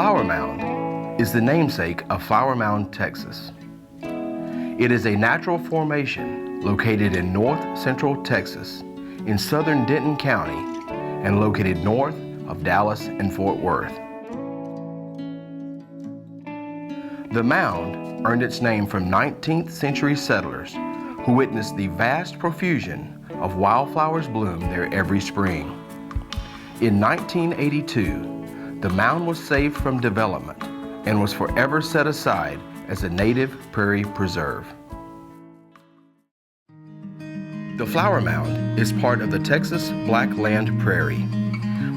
Flower Mound is the namesake of Flower Mound, Texas. It is a natural formation located in north-central Texas in southern Denton County and located north of Dallas and Fort Worth. The mound earned its name from 19th century settlers who witnessed the vast profusion of wildflowers bloom there every spring. In 1982, the mound was saved from development and was forever set aside as a native prairie preserve. The Flower Mound is part of the Texas Blackland Prairie,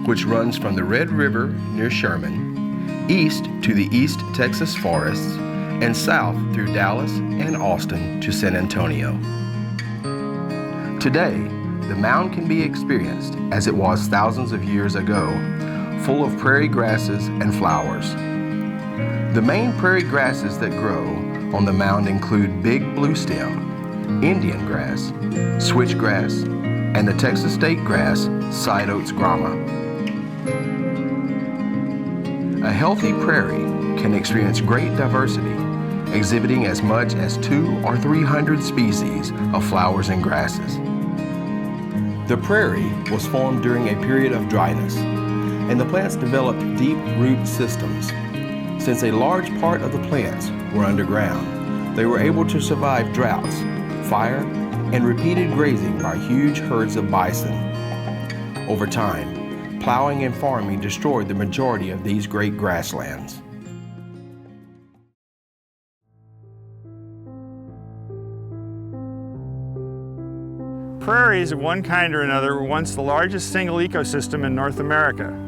which runs from the Red River near Sherman, east to the East Texas forests, and south through Dallas and Austin to San Antonio. Today, the mound can be experienced as it was thousands of years ago, full of prairie grasses and flowers. The main prairie grasses that grow on the mound include big bluestem, Indian grass, switchgrass, and the Texas state grass, side oats grama. A healthy prairie can experience great diversity, exhibiting as much as 200 or 300 species of flowers and grasses. The prairie was formed during a period of dryness, and the plants developed deep root systems. Since a large part of the plants were underground, they were able to survive droughts, fire, and repeated grazing by huge herds of bison. Over time, plowing and farming destroyed the majority of these great grasslands. Prairies of one kind or another were once the largest single ecosystem in North America.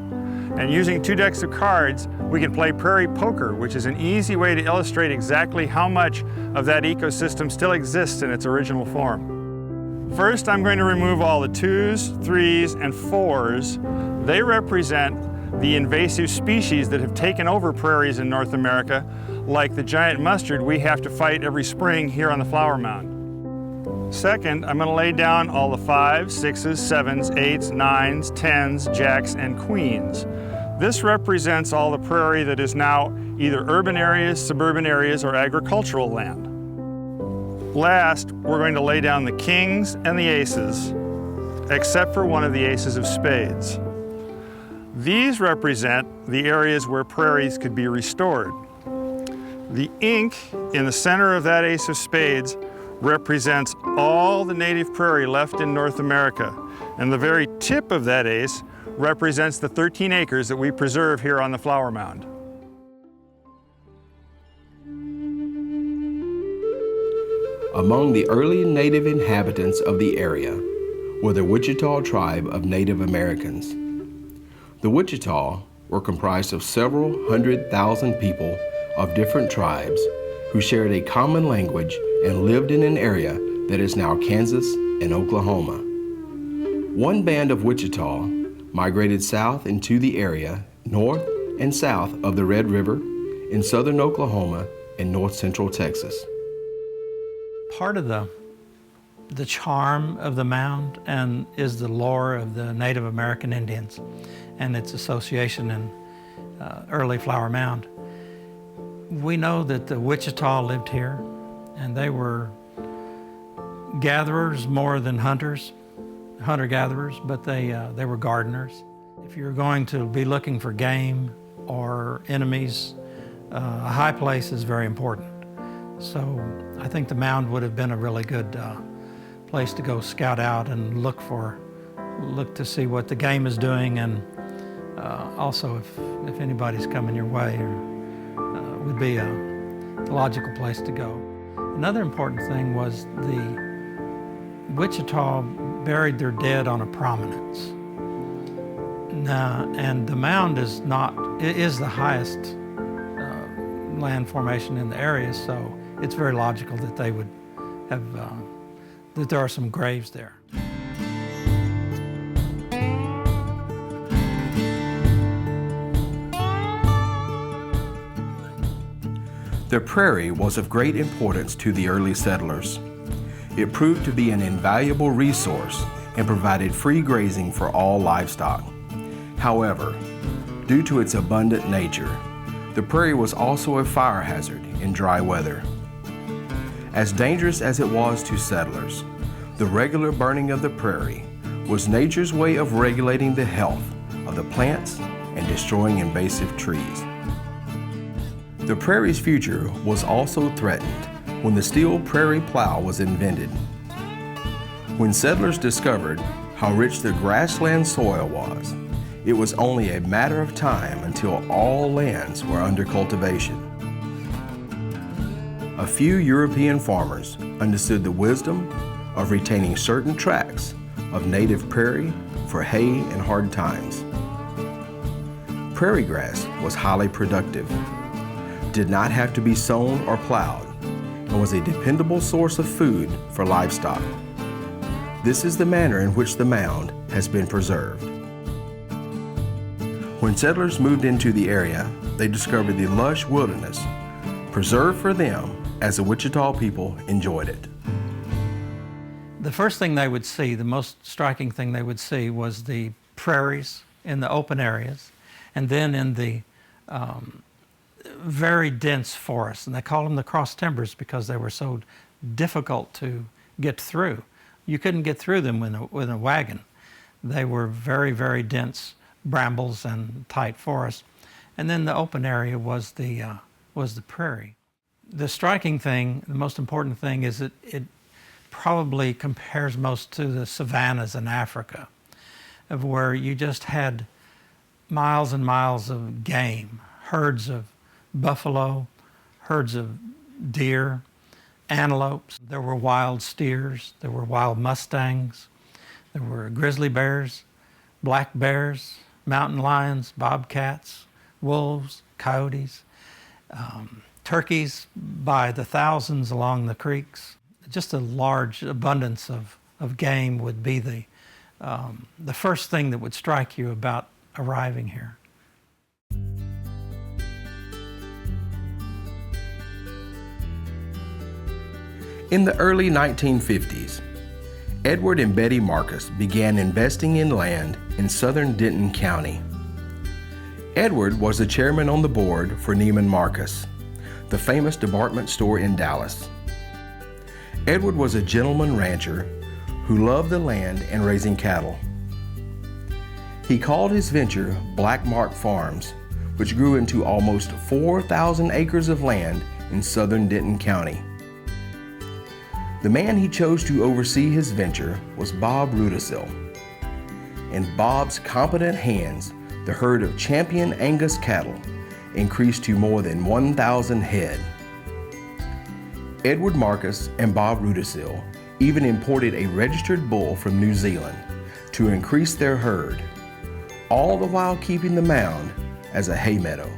And using 2 decks of cards, we can play Prairie Poker, which is an easy way to illustrate exactly how much of that ecosystem still exists in its original form. First, I'm going to remove all the 2s, 3s, and 4s. They represent the invasive species that have taken over prairies in North America, like the giant mustard we have to fight every spring here on the Flower Mound. Second, I'm going to lay down all the 5s, 6s, 7s, 8s, 9s, 10s, jacks, and queens. This represents all the prairie that is now either urban areas, suburban areas, or agricultural land. Last, we're going to lay down the kings and the aces, except for one of the aces of spades. These represent the areas where prairies could be restored. The ink in the center of that ace of spades represents all the native prairie left in North America, and the very tip of that ace represents the 13 acres that we preserve here on the Flower Mound. Among the early native inhabitants of the area were the Wichita Tribe of Native Americans. The Wichita were comprised of several 100,000 people of different tribes who shared a common language and lived in an area that is now Kansas and Oklahoma. One band of Wichita migrated south into the area north and south of the Red River in southern Oklahoma and north central Texas. Part of the charm of the mound and is the lore of the Native American Indians and its association in early Flower Mound. We know that the Wichita lived here, and they were gatherers more than hunters, hunter-gatherers, but they were gardeners. If you're going to be looking for game or enemies, a high place is very important. So I think the mound would have been a really good place to go scout out and look to see what the game is doing, and also if anybody's coming your way, would be a logical place to go. Another important thing was the Wichita buried their dead on a prominence. And the mound is the highest land formation in the area, so it's very logical that they would have, that there are some graves there. The prairie was of great importance to the early settlers. It proved to be an invaluable resource and provided free grazing for all livestock. However, due to its abundant nature, The prairie was also a fire hazard in dry weather. As dangerous as it was to settlers, the regular burning of the prairie was nature's way of regulating the health of the plants and destroying invasive trees. The prairie's future was also threatened when the steel prairie plow was invented. When settlers discovered how rich the grassland soil was, it was only a matter of time until all lands were under cultivation. A few European farmers understood the wisdom of retaining certain tracts of native prairie for hay and hard times. Prairie grass was highly productive, did not have to be sown or plowed, and was a dependable source of food for livestock. This is the manner in which the mound has been preserved. When settlers moved into the area, they discovered the lush wilderness, preserved for them as the Wichita people enjoyed it. The first thing they would see, the most striking thing they would see, was the prairies in the open areas, and then in the very dense forests. And they called them the cross timbers because they were so difficult to get through. You couldn't get through them with a wagon. They were very, very dense brambles and tight forests. And then the open area was the prairie. The striking thing, the most important thing, is that it probably compares most to the savannas in Africa, of where you just had miles and miles of game, herds of buffalo, herds of deer, antelopes. There were wild steers, there were wild mustangs, there were grizzly bears, black bears, mountain lions, bobcats, wolves, coyotes, turkeys by the thousands along the creeks. Just a large abundance of game would be the first thing that would strike you about arriving here. In the early 1950s, Edward and Betty Marcus began investing in land in southern Denton County. Edward was the chairman on the board for Neiman Marcus, the famous department store in Dallas. Edward was a gentleman rancher who loved the land and raising cattle. He called his venture Black Mark Farms, which grew into almost 4,000 acres of land in southern Denton County. The man he chose to oversee his venture was Bob Rudisil. In Bob's competent hands, the herd of champion Angus cattle increased to more than 1,000 head. Edward Marcus and Bob Rudisil even imported a registered bull from New Zealand to increase their herd, all the while keeping the mound as a hay meadow.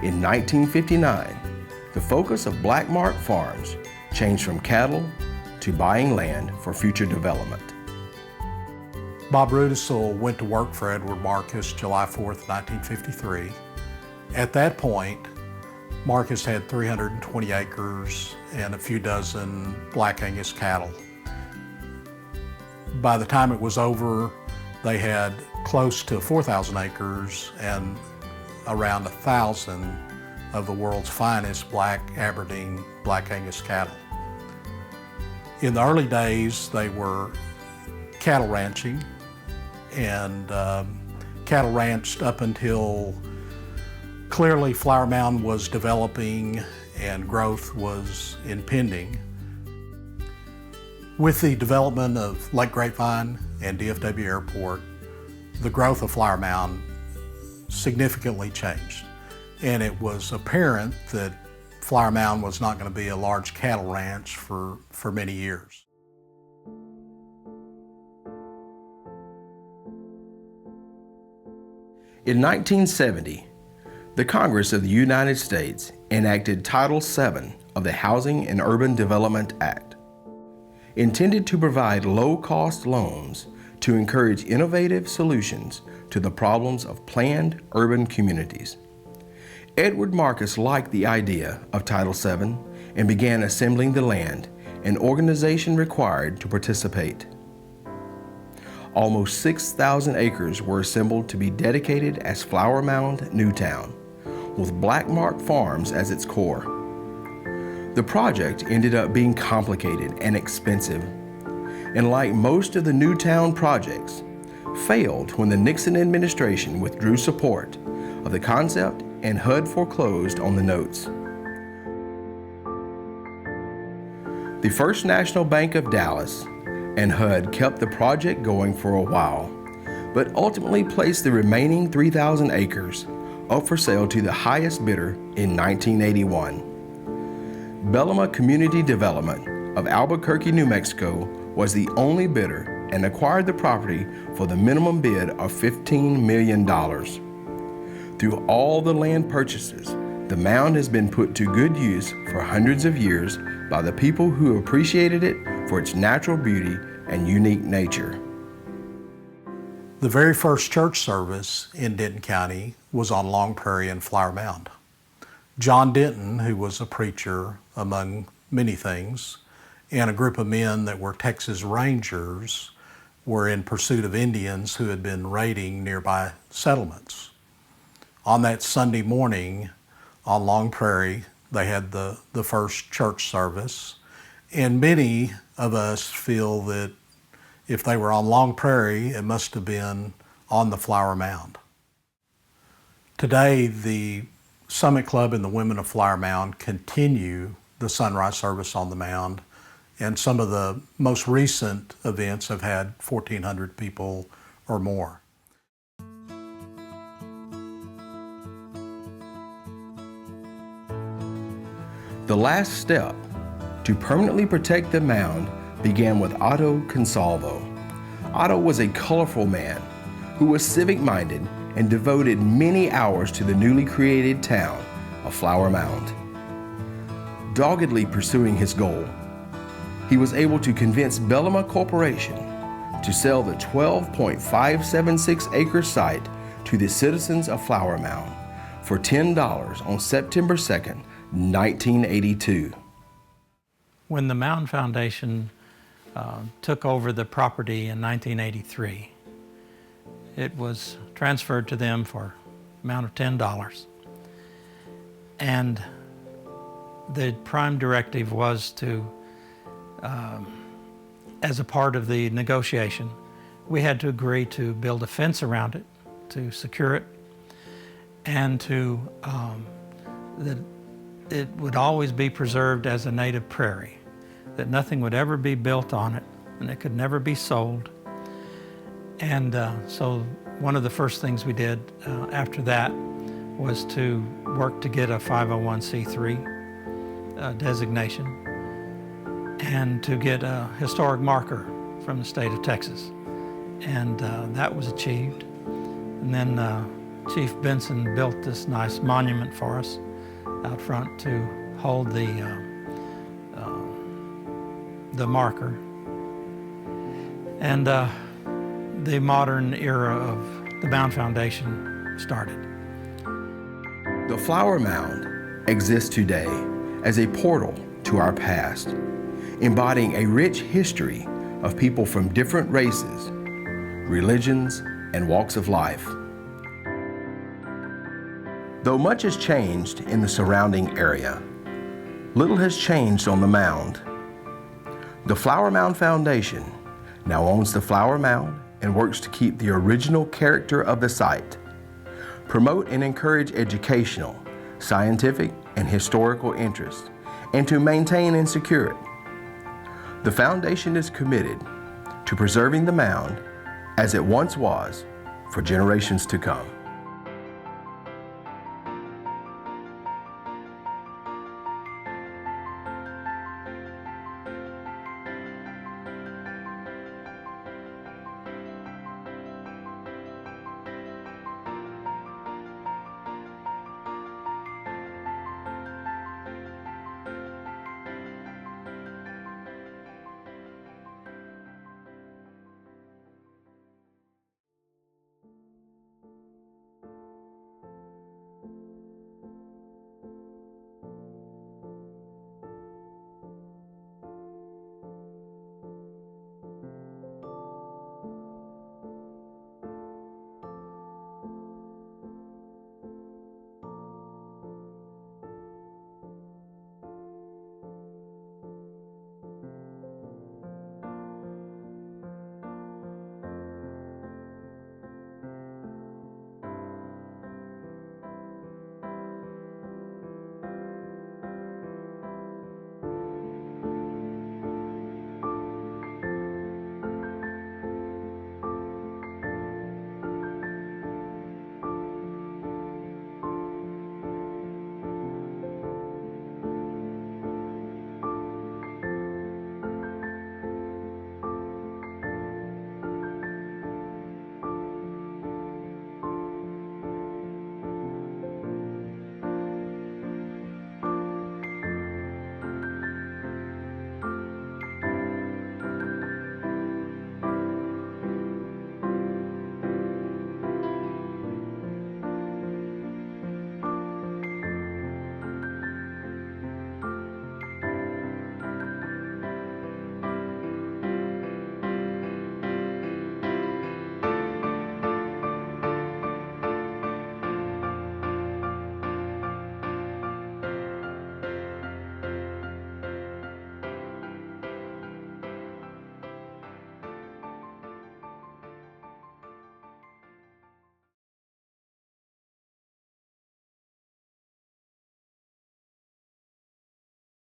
In 1959, the focus of Black Mark Farms changed from cattle to buying land for future development. Bob Rudisil went to work for Edward Marcus July 4th, 1953. At that point, Marcus had 320 acres and a few dozen Black Angus cattle. By the time it was over, they had close to 4,000 acres and around 1,000 of the world's finest Black Aberdeen Black Angus cattle. In the early days, they were cattle ranching and cattle ranched up until clearly Flower Mound was developing and growth was impending. With the development of Lake Grapevine and DFW Airport, the growth of Flower Mound significantly changed. And it was apparent that Flower Mound was not going to be a large cattle ranch for many years. In 1970, the Congress of the United States enacted Title VII of the Housing and Urban Development Act, intended to provide low-cost loans to encourage innovative solutions to the problems of planned urban communities. Edward Marcus liked the idea of Title VII and began assembling the land and organization required to participate. Almost 6,000 acres were assembled to be dedicated as Flower Mound Newtown, with Black Mark Farms as its core. The project ended up being complicated and expensive, and like most of the Newtown projects, failed when the Nixon administration withdrew support of the concept and HUD foreclosed on the notes. The First National Bank of Dallas and HUD kept the project going for a while, but ultimately placed the remaining 3,000 acres up for sale to the highest bidder in 1981. Bellama Community Development of Albuquerque, New Mexico was the only bidder and acquired the property for the minimum bid of $15 million. Through all the land purchases, the mound has been put to good use for hundreds of years by the people who appreciated it for its natural beauty and unique nature. The very first church service in Denton County was on Long Prairie and Flower Mound. John Denton, who was a preacher among many things, and a group of men that were Texas Rangers were in pursuit of Indians who had been raiding nearby settlements. On that Sunday morning on Long Prairie, they had the first church service, and many of us feel that if they were on Long Prairie, it must have been on the Flower Mound. Today, the Summit Club and the Women of Flower Mound continue the sunrise service on the mound, and some of the most recent events have had 1,400 people or more. The last step to permanently protect the mound began with Otto Consalvo. Otto was a colorful man who was civic-minded and devoted many hours to the newly created town of Flower Mound. Doggedly pursuing his goal, he was able to convince Bellama Corporation to sell the 12.576 acre site to the citizens of Flower Mound for $10 on September 2nd, 1982. When the Mound Foundation took over the property in 1983, it was transferred to them for an amount of $10. And the prime directive was to, as a part of the negotiation, we had to agree to build a fence around it, to secure it, and to that it would always be preserved as a native prairie, that nothing would ever be built on it, and it could never be sold. And so one of the first things we did after that was to work to get a 501c3 designation and to get a historic marker from the state of Texas. And that was achieved. And then Chief Benson built this nice monument for us out front to hold the marker. And the modern era of the Mound Foundation started. The Flower Mound exists today as a portal to our past, embodying a rich history of people from different races, religions, and walks of life. Though much has changed in the surrounding area, little has changed on the mound. The Flower Mound Foundation now owns the Flower Mound and works to keep the original character of the site, promote and encourage educational, scientific, and historical interest, and to maintain and secure it. The foundation is committed to preserving the mound as it once was for generations to come.